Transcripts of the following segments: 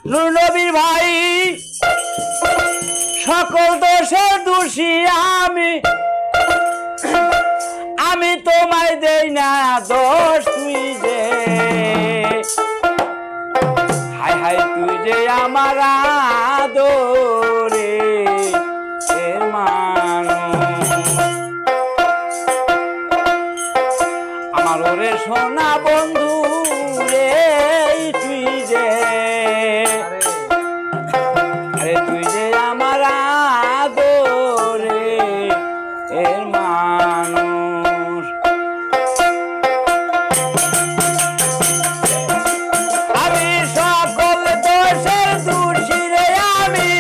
নূর নবীর ভাই সকল দোষের দোষী আমি আমি তোমায় দেই না দোষ তুই যে হায় হায় তুই যে আমার আদরে এর মানুষ আমার ওরে সোনা বন্ধু রে তুই যে আরে তুই যে আমার আদরে এর মানুষ আমি সকল দোষের দোষী রে আমি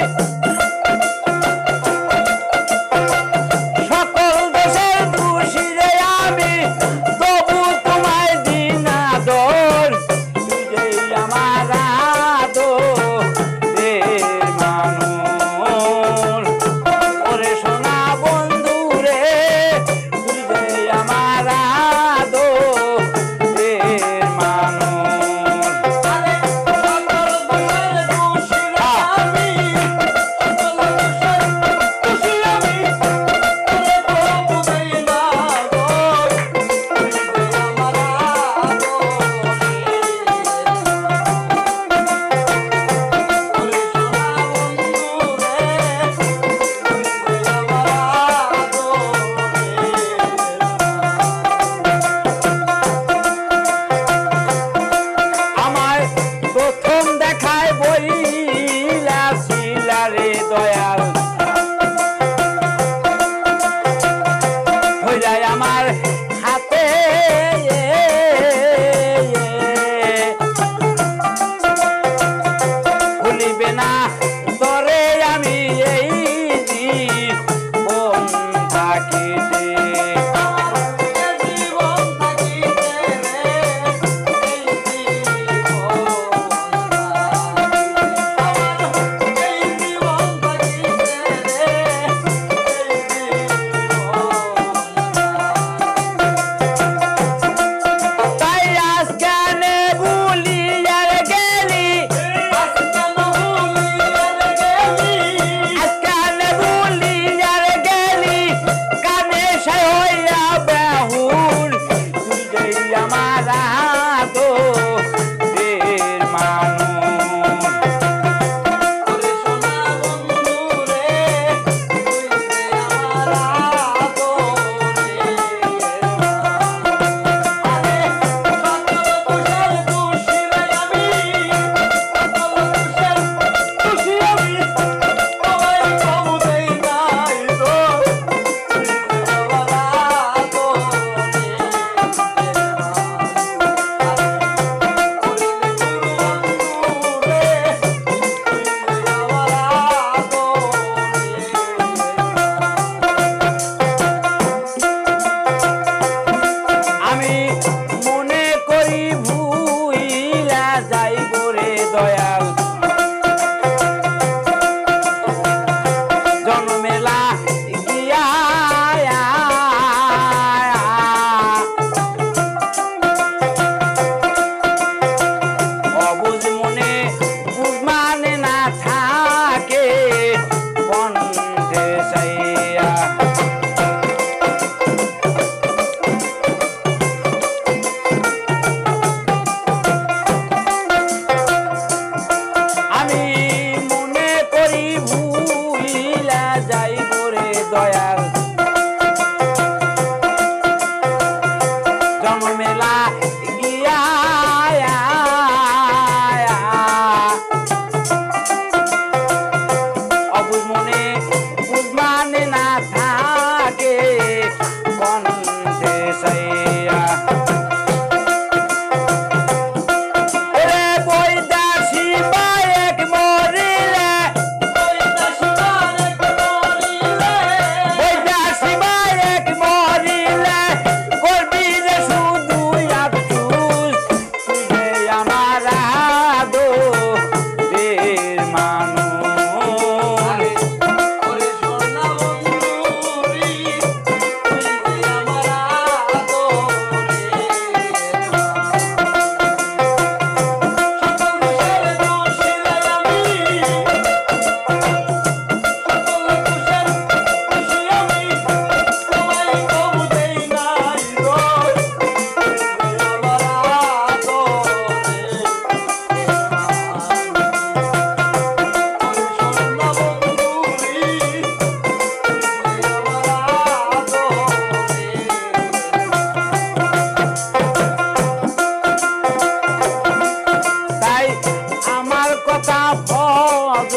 কথা ভজ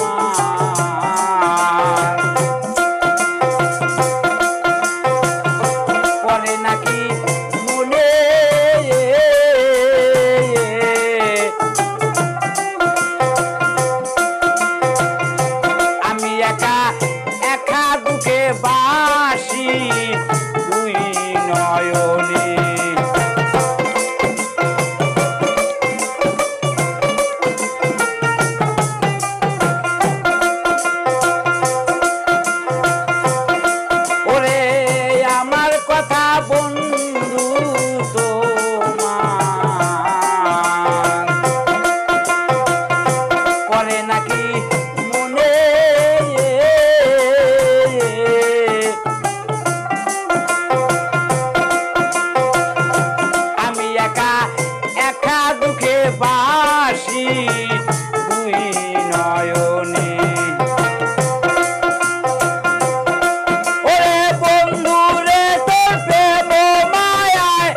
তোমার পরে নাকি মনে আমি একা একা বুকে বাসি দুই নয়নে ওরে আমার কথা বন্ধু তোমার পরে নাকি মনে আমি একা একা দুঃখে বাসি দুই নয়নে ওরে বন্ধু রে তোর প্রেম মায়ায়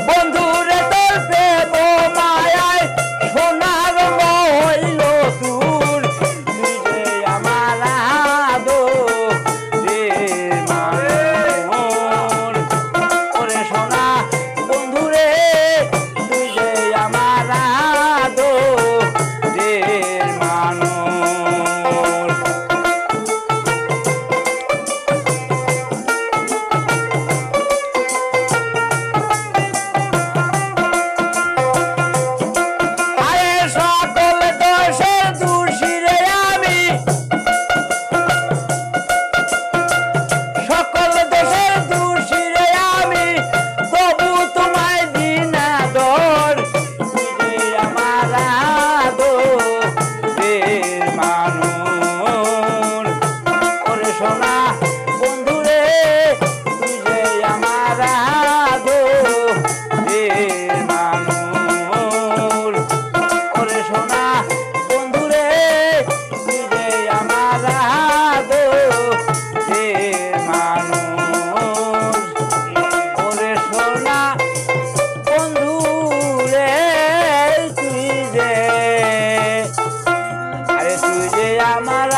বন্ধু রে তোর প্রেম মায়ায় সোনার মহল তুর তুই যে আমার আদরের মানুষ ওরে সোনা বন্ধু রে তুই যে আমার আদরের মানুষ আরে সকল দোষের দোষী রে আমি সকল দোষের দোষী রে আমি তবু তোমায় দিনা দর তুই যে আমার আদরের মানুষ ওরে সোনা বন্ধু রে তুই যে আমার আদরের মানুষ ওরে সোনা বন্ধু রে তুই যে আমার আদরের মানুষ ওরে সোনা বন্ধু রে তুই যে আরে তুই যে আমার